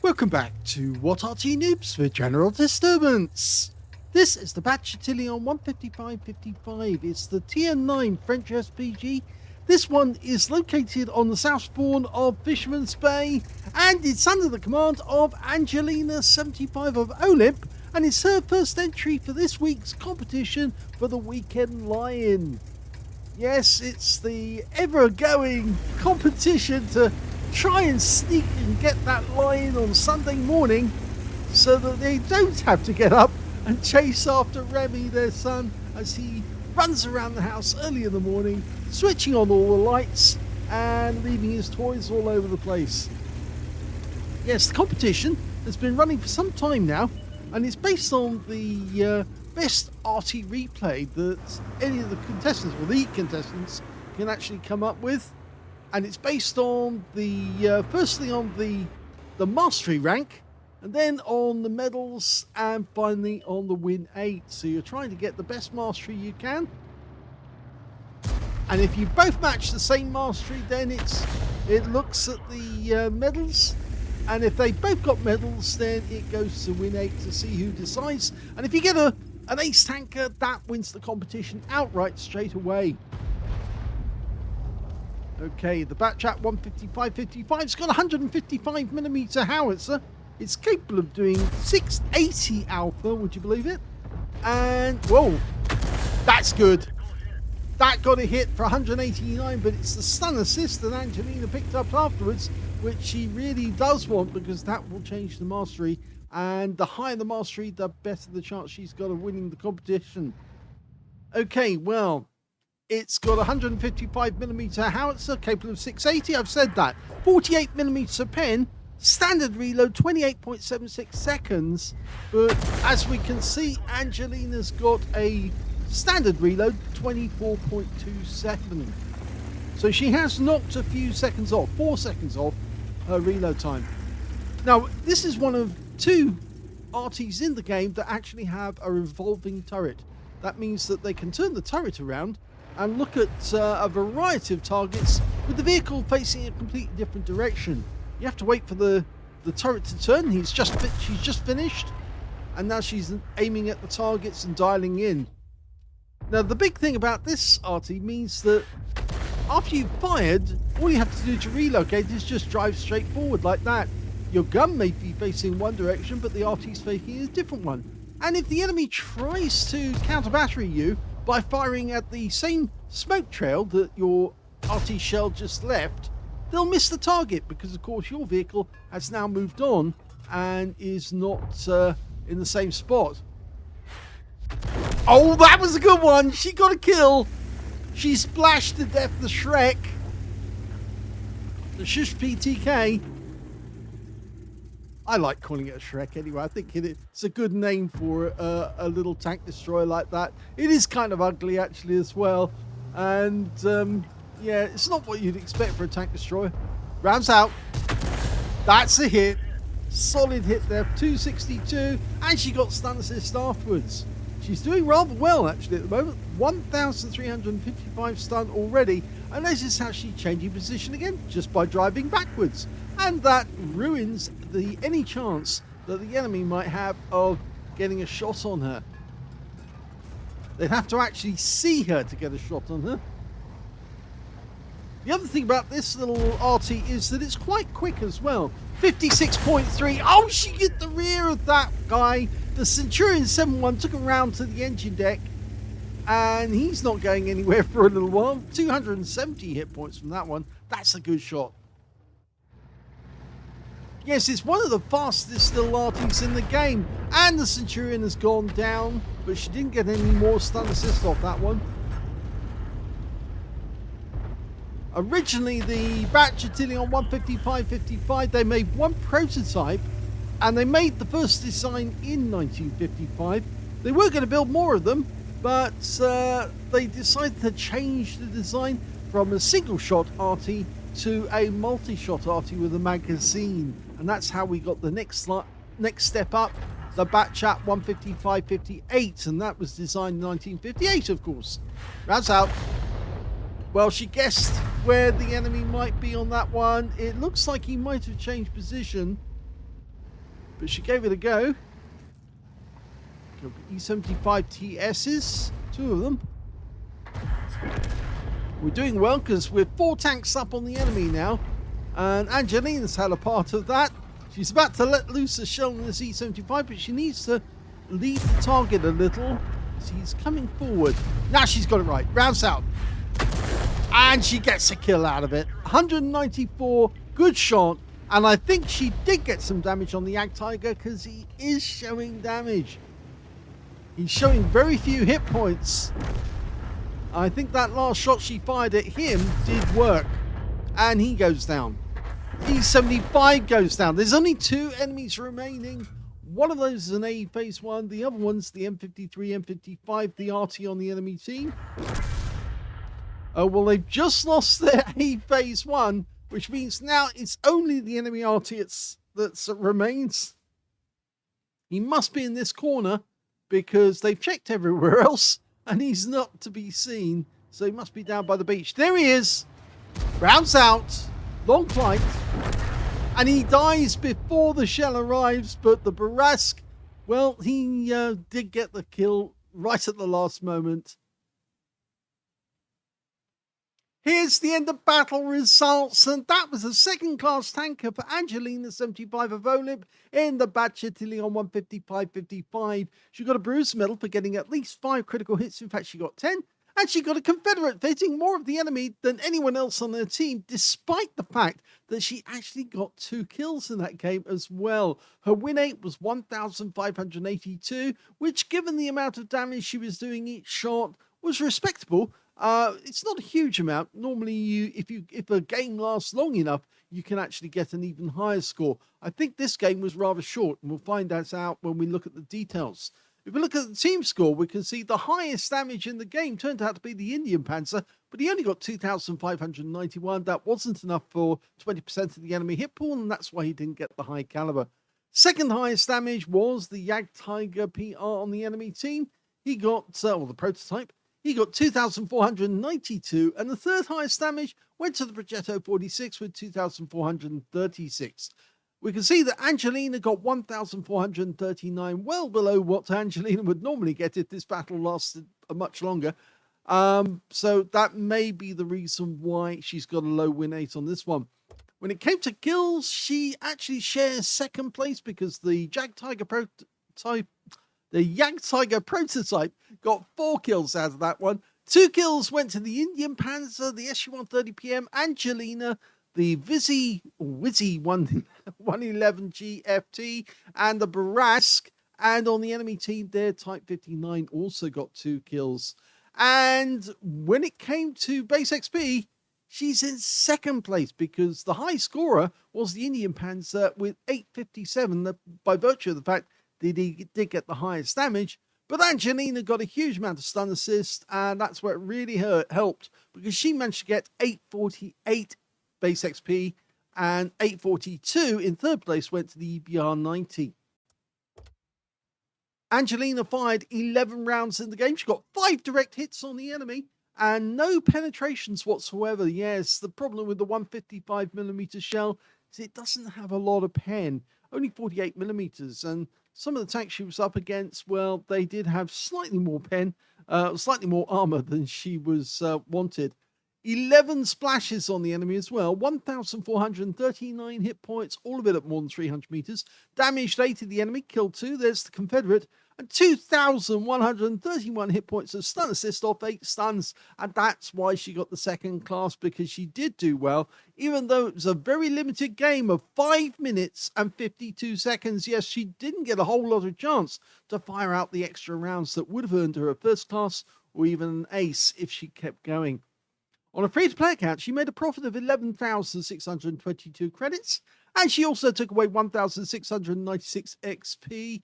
Welcome back to What Arty Noobs for General Disturbance. This is the Bat Châtillon 155-55. It's the Tier 9 French SPG. This one is located on the south spawn of Fisherman's Bay, and it's under the command of Angelina75 of OLIMP, and it's her first entry for this week's competition for the Weekend Lion. Yes, it's the ever-going competition to try and sneak and get that lion on Sunday morning so that they don't have to get up and chase after Remy, their son, as he runs around the house early in the morning, switching on all the lights and leaving his toys all over the place. Yes, the competition has been running for some time now, and it's based on the best Arty replay that any of the contestants, or the contestants, can actually come up with. And it's based on the firstly on the mastery rank, and then on the medals, and finally on the win 8. So you're trying to get the best mastery you can, and if you both match the same mastery, then it looks at the medals, and if they both got medals, then it goes to win 8 to see who decides. And if you get an ace tanker, that wins the competition outright straight away. Okay, the Bat Chat 155-55's got a 155mm howitzer. It's capable of doing 680 alpha, would you believe it? And, whoa, that's good. That got a hit for 189, but it's the stun assist that Angelina picked up afterwards, which she really does want, because that will change the mastery. And the higher the mastery, the better the chance she's got of winning the competition. Okay, well, it's got a 155mm howitzer, capable of 680, I've said that. 48mm pen, standard reload, 28.76 seconds. But as we can see, Angelina's got a standard reload, 24.27. So she has knocked a few seconds off, 4 seconds off her reload time. Now, this is one of two Artys in the game that actually have a revolving turret. That means that they can turn the turret around and look at a variety of targets with the vehicle facing a completely different direction. You have to wait for the turret to turn. She's just finished, and now she's aiming at the targets and dialing in. Now, the big thing about this Arty means that after you've fired, all you have to do to relocate is just drive straight forward like that. Your gun may be facing one direction, but the Arty's facing a different one. And if the enemy tries to counter battery you by firing at the same smoke trail that your Arty shell just left, they'll miss the target, because of course your vehicle has now moved on and is not in the same spot. Oh, that was a good one. She got a kill. She splashed to death the Shrek, the Shush PTK. I like calling it a Shrek anyway. I think it's a good name for a little tank destroyer like that. It is kind of ugly actually as well. And yeah, it's not what you'd expect for a tank destroyer. Rounds out. That's a hit. Solid hit there, 262. And she got stun assist afterwards. She's doing rather well actually at the moment. 1,355 stun already. And notice how she's changing position again just by driving backwards. And that ruins any chance that the enemy might have of getting a shot on her. They'd have to actually see her to get a shot on her. The other thing about this little Arty is that it's quite quick as well. 56.3. Oh, she hit the rear of that guy. The Centurion 7-1 took him round to the engine deck, and he's not going anywhere for a little while. 270 hit points from that one. That's a good shot. Yes, it's one of the fastest little Artys in the game, and the Centurion has gone down, but she didn't get any more stun assist off that one. Originally, the Bat Châtillon 155-55, they made one prototype, and they made the first design in 1955. They were going to build more of them, but they decided to change the design from a single-shot Arty to a multi-shot Arty with a magazine, and that's how we got the next step up, the Bat Chat 155-58, and that was designed in 1958, of course. Rounds out. Well, she guessed where the enemy might be on that one. It looks like he might have changed position, but she gave it a go. E75 TS's, 2 of them. We're doing well because we're 4 tanks up on the enemy now, and Angelina's had a part of that. She's about to let loose a shell in this E75, but she needs to lead the target a little. She's coming forward. Now she's got it right. Rounds out. And she gets a kill out of it. 194, good shot. And I think she did get some damage on the Jagdtiger because he is showing damage. He's showing very few hit points. I think that last shot she fired at him did work. And he goes down. E75 goes down. There's only 2 enemies remaining. One of those is an A phase 1. The other one's the M53, M55, the Arty on the enemy team. Oh, well, they've just lost their A phase 1, which means now it's only the enemy Arty that remains. He must be in this corner because they've checked everywhere else and he's not to be seen. So he must be down by the beach. There he is. Rounds out. Long flight. And he dies before the shell arrives, but the Barask, well, he did get the kill right at the last moment. Here's the end of battle results, and that was a second-class tanker for Angelina75 of OLIMP in the Bat Châtillon 155-55. She got a bruise medal for getting at least 5 critical hits. In fact, she got 10, and she got a Confederate hitting more of the enemy than anyone else on her team, despite the fact that she actually got 2 kills in that game as well. Her win rate was 1,582, which, given the amount of damage she was doing each shot, was respectable. It's not a huge amount. Normally, if a game lasts long enough, you can actually get an even higher score. I think this game was rather short, and we'll find that out when we look at the details. If we look at the team score, we can see the highest damage in the game turned out to be the Indian Panzer, but he only got 2,591. That wasn't enough for 20% of the enemy hit pool, and that's why he didn't get the high caliber. Second highest damage was the Jagdtiger PR on the enemy team. He got, or the prototype, he got 2,492, and the third highest damage went to the Progetto 46 with 2,436. We can see that Angelina got 1,439, well below what Angelina would normally get if this battle lasted much longer. So that may be the reason why she's got a low win rate on this one. When it came to kills, she actually shares second place because the Jagdtiger prototype got 4 kills out of that one. 2 kills went to the Indian Panzer, the SU-130 PM, Angelina, the Wizzy 111 GFT, and the Barask. And on the enemy team, their Type 59 also got 2 kills. And when it came to base XP, she's in second place because the high scorer was the Indian Panzer with 857, by virtue of the fact that he did get the highest damage. But Angelina got a huge amount of stun assist, and that's where it really helped because she managed to get 848 base XP, and 842 in third place went to the EBR 90. Angelina fired 11 rounds in the game. She got 5 direct hits on the enemy and no penetrations whatsoever. Yes, the problem with the 155mm shell is it doesn't have a lot of pen, only 48mm, and some of the tanks she was up against, well, they did have slightly more pen, slightly more armor than she was wanted. 11 splashes on the enemy as well, 1,439 hit points, all of it at more than 300 meters. Damaged 8 of the enemy, killed 2, there's the Confederate, and 2,131 hit points of stun assist off 8 stuns. And that's why she got the second class, because she did do well, even though it was a very limited game of 5 minutes and 52 seconds. Yes, she didn't get a whole lot of chance to fire out the extra rounds that would have earned her a first class or even an ace if she kept going. On a free-to-play account, she made a profit of 11,622 credits, and she also took away 1,696 XP.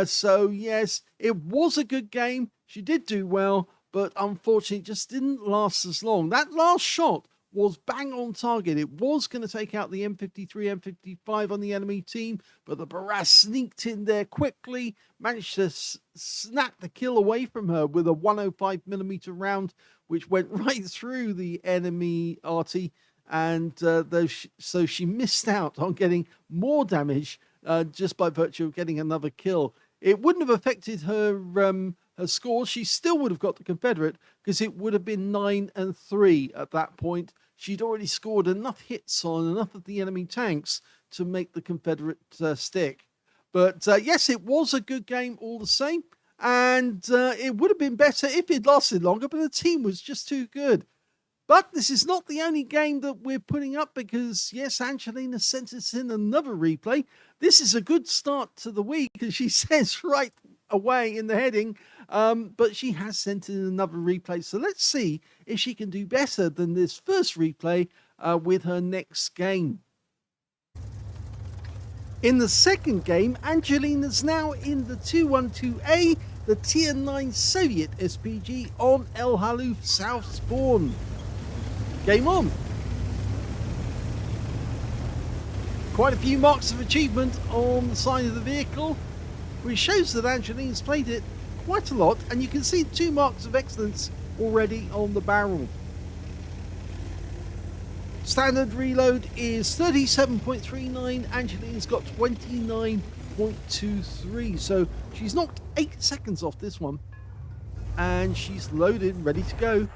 So yes, it was a good game. She did do well, but unfortunately it just didn't last as long. That last shot was bang on target. It was going to take out the M53, M55 on the enemy team, but the Barras sneaked in there quickly, managed to snap the kill away from her with a 105mm round, which went right through the enemy Arty, and so she missed out on getting more damage just by virtue of getting another kill. It wouldn't have affected her score. She still would have got the Confederate, because it would have been 9-3 at that point. She'd already scored enough hits on enough of the enemy tanks to make the Confederate stick. But yes, it was a good game all the same, and it would have been better if it lasted longer, but the team was just too good. But this is not the only game that we're putting up, because yes, Angelina sent us in another replay. This is a good start to the week, as she says right away in the heading, but she has sent in another replay. So let's see if she can do better than this first replay with her next game. In the second game, Angelina's now in the 212A, the Tier 9 Soviet SPG on El Halluf South Spawn. Game on. Quite a few marks of achievement on the side of the vehicle, which shows that Angelina's played it quite a lot, and you can see 2 marks of excellence already on the barrel. Standard reload is 37.39. Angelina's got 29.23, so she's knocked 8 seconds off this one, and she's loaded, ready to go.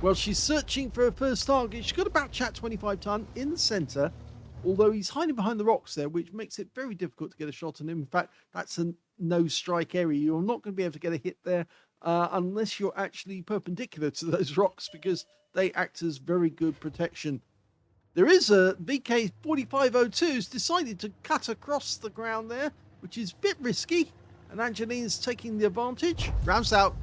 Well, she's searching for her first target. She's got a Bat Châtillon 25 ton in the center, although he's hiding behind the rocks there, which makes it very difficult to get a shot on him. In fact, that's a no strike area. You're not going to be able to get a hit there unless you're actually perpendicular to those rocks, because they act as very good protection. There is a VK4502 who's decided to cut across the ground there, which is a bit risky, and Angelina's taking the advantage. Rounds out.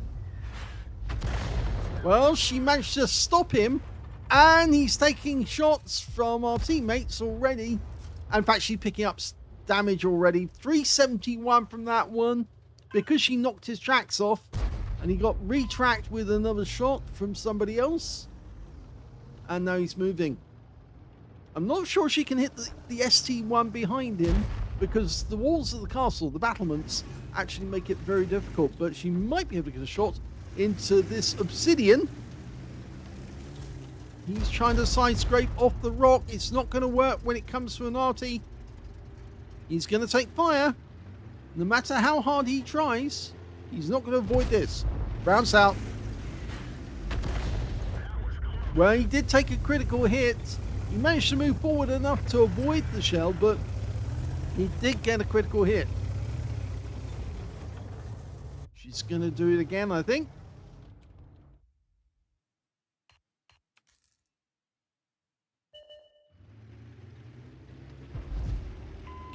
Well, she managed to stop him, and he's taking shots from our teammates already. In fact, she's picking up damage already. 371 from that one, because she knocked his tracks off, and he got retracked with another shot from somebody else. And now he's moving. I'm not sure she can hit the ST1 behind him, because the walls of the castle, the battlements, actually make it very difficult. But she might be able to get a shot into this obsidian. He's trying to side scrape off the rock. It's not going to work when it comes to an Arty. He's going to take fire. No matter how hard he tries, he's not going to avoid this. Bounce out. Well, he did take a critical hit. He managed to move forward enough to avoid the shell, but he did get a critical hit. She's going to do it again, I think.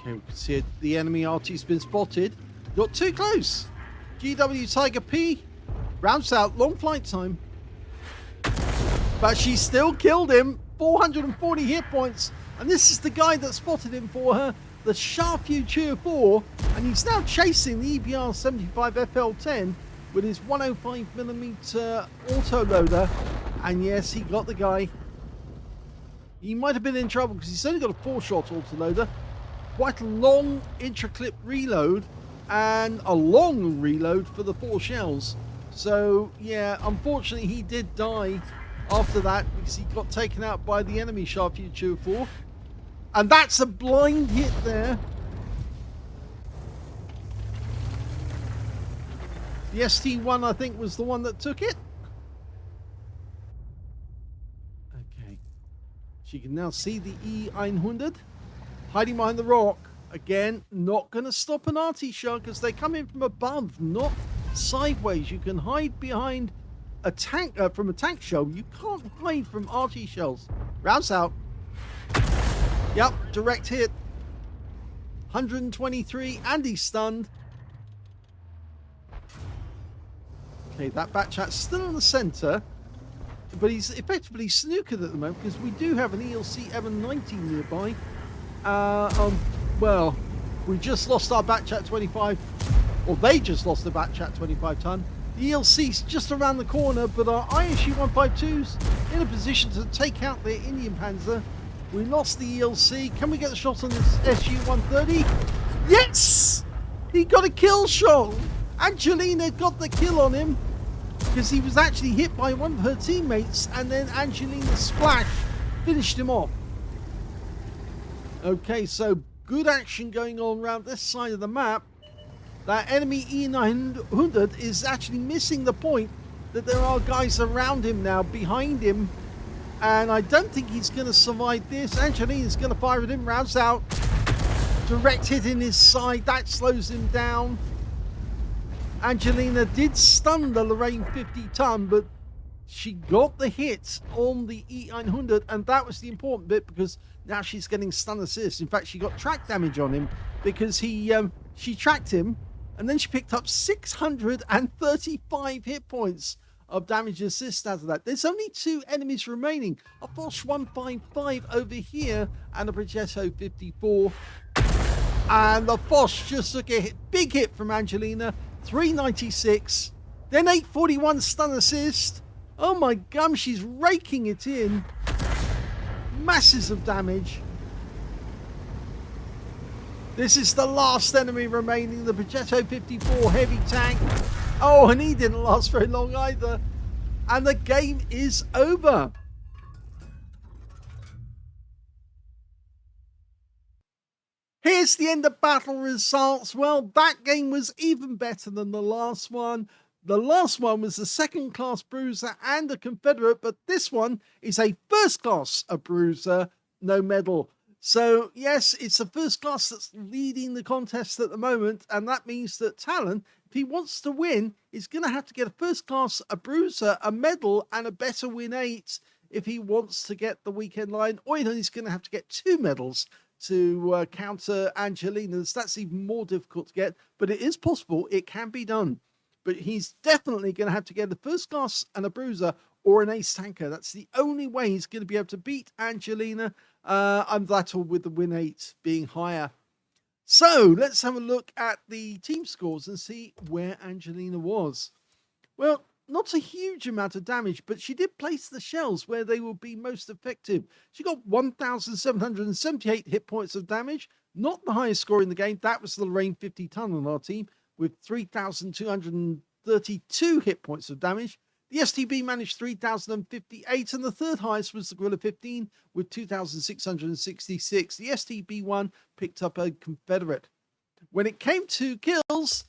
Okay, we can see it. The enemy Arty's been spotted. Got too close. GW Tiger P rounds out. Long flight time. But she still killed him. 440 hit points. And this is the guy that spotted him for her. The Shure 4. And he's now chasing the EBR 75 FL10 with his 105mm autoloader. And yes, he got the guy. He might have been in trouble because he's only got a 4-shot autoloader. Quite a long intra-clip reload, and a long reload for the 4 shells. So yeah, unfortunately he did die after that because he got taken out by the enemy Shure 4. And that's a blind hit there. The ST1, I think, was the one that took it. She can now see the E100 hiding behind the rock. Again, not going to stop an Arty shell because they come in from above, not sideways. You can hide behind a tank from a tank shell. You can't hide from Arty shells. Rounds out. Yep, direct hit. 123, and he's stunned. Okay, that Bat Chat's still in the center, but he's effectively snookered at the moment because we do have an ELC M90 nearby. Well, we just lost our Bat Chat 25, or they just lost the Bat Chat 25 ton. The ELC's just around the corner, but our ISU 152's in a position to take out their Indian Panzer. We lost the ELC. Can we get the shot on this SU 130? Yes! He got a kill shot. Angelina got the kill on him because he was actually hit by one of her teammates, and then Angelina's splash finished him off. Okay, so good action going on around this side of the map. That enemy E900 is actually missing the point that there are guys around him now, behind him. And I don't think he's going to survive this. Angelina's going to fire at him, rounds out. Direct hit in his side, that slows him down. Angelina did stun the Lorraine 50 ton, but she got the hit on the E900, and that was the important bit because now she's getting stun assist. In fact, she got track damage on him because she tracked him, and then she picked up 635 hit points of damage assist out of that. There's only 2 enemies remaining, a Bosch 155 over here and a Progetto 54. And the Bosch just took a big hit from Angelina, 396, then 841 stun assist. Oh my gum, she's raking it in. Masses of damage. This is the last enemy remaining, the Progetto 54 heavy tank. Oh, and he didn't last very long either. And the game is over. Here's the end of battle results. Well, that game was even better than the last one. The last one was a second class bruiser and a Confederate, but this one is a first class bruiser, no medal. So yes, it's the first class that's leading the contest at the moment, and that means that Talon, if he wants to win, is going to have to get a first class, a bruiser, a medal, and a better win 8 if he wants to get the weekend line, or he's going to have to get 2 medals to counter Angelina's. That's even more difficult to get, but it is possible. It can be done. But he's definitely going to have to get a first class and a bruiser or an ace tanker. That's the only way he's going to be able to beat Angelina. And that all with the win 8 being higher. So let's have a look at the team scores and see where Angelina was. Well, not a huge amount of damage, but she did place the shells where they will be most effective. She got 1,778 hit points of damage, not the highest score in the game. That was the Lorraine 50 ton on our team with 3,232 hit points of damage. The STB managed 3,058, and the third highest was the Gorilla 15 with 2,666. The STB1 picked up a Confederate. When it came to kills,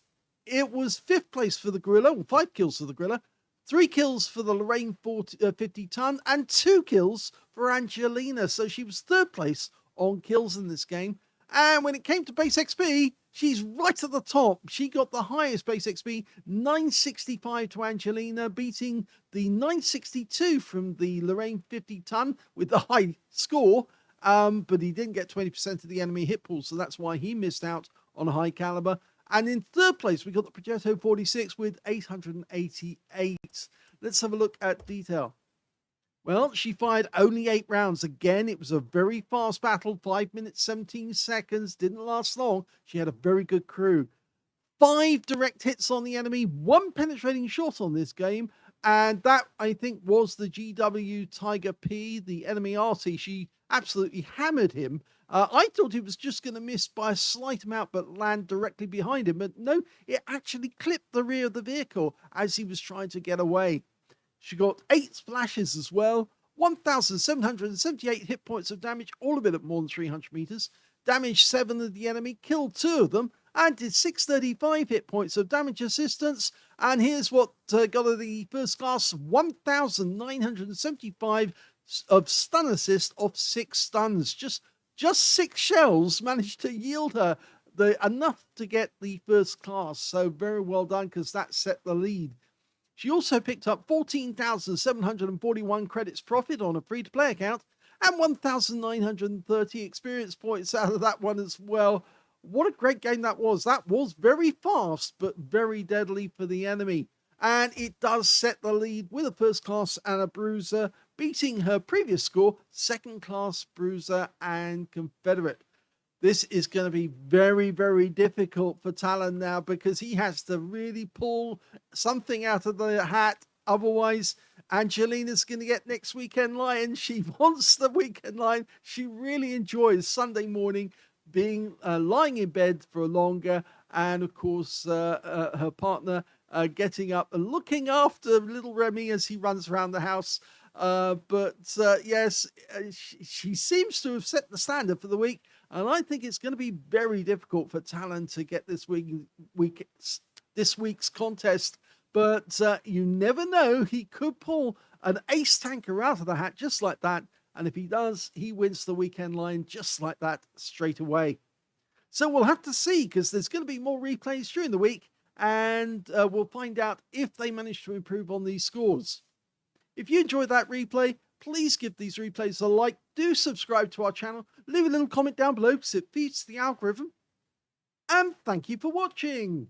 it was 5th place for the Gorilla, or 5 kills for the Gorilla, 3 kills for the Lorraine 50 ton, and 2 kills for Angelina. So she was 3rd place on kills in this game. And when it came to base XP, she's right at the top. She got the highest base XP, 965 to Angelina, beating the 962 from the Lorraine 50 ton with the high score. But he didn't get 20% of the enemy hit pool, so that's why he missed out on a high caliber. And in 3rd place, we got the Progetto 46 with 888. Let's have a look at detail. Well, she fired only 8 rounds. Again, it was a very fast battle, 5 minutes, 17 seconds. Didn't last long. She had a very good crew. 5 direct hits on the enemy, 1 penetrating shot on this game. And that, I think, was the GW Tiger P, the enemy Arty. She absolutely hammered him. I thought he was just going to miss by a slight amount, but land directly behind him. But no, it actually clipped the rear of the vehicle as he was trying to get away. She got 8 splashes as well, 1,778 hit points of damage, all of it at more than 300 meters. Damaged 7 of the enemy, killed 2 of them, and did 635 hit points of damage assistance. And here's what got her the first class, 1,975 of stun assist of 6 stuns. Just 6 shells managed to yield her enough to get the first class. So very well done, because that set the lead. She also picked up 14,741 credits profit on a free-to-play account and 1,930 experience points out of that one as well. What a great game that was. That was very fast, but very deadly for the enemy. And it does set the lead with a first class and a bruiser, beating her previous score, second class, bruiser, and Confederate. This is going to be very, very difficult for Talon now, because he has to really pull something out of the hat. Otherwise, Angelina's going to get next weekend line. She wants the weekend line. She really enjoys Sunday morning being lying in bed for longer. And of course, her partner getting up and looking after little Remy as he runs around the house. Yes, she seems to have set the standard for the week. And I think it's going to be very difficult for Talon to get this week's contest. But you never know. He could pull an ace tanker out of the hat just like that. And if he does, he wins the weekend line just like that straight away. So we'll have to see, because there's going to be more replays during the week. And we'll find out if they manage to improve on these scores. If you enjoyed that replay, please give these replays a like. Do subscribe to our channel. Leave a little comment down below, because it feeds the algorithm. And thank you for watching.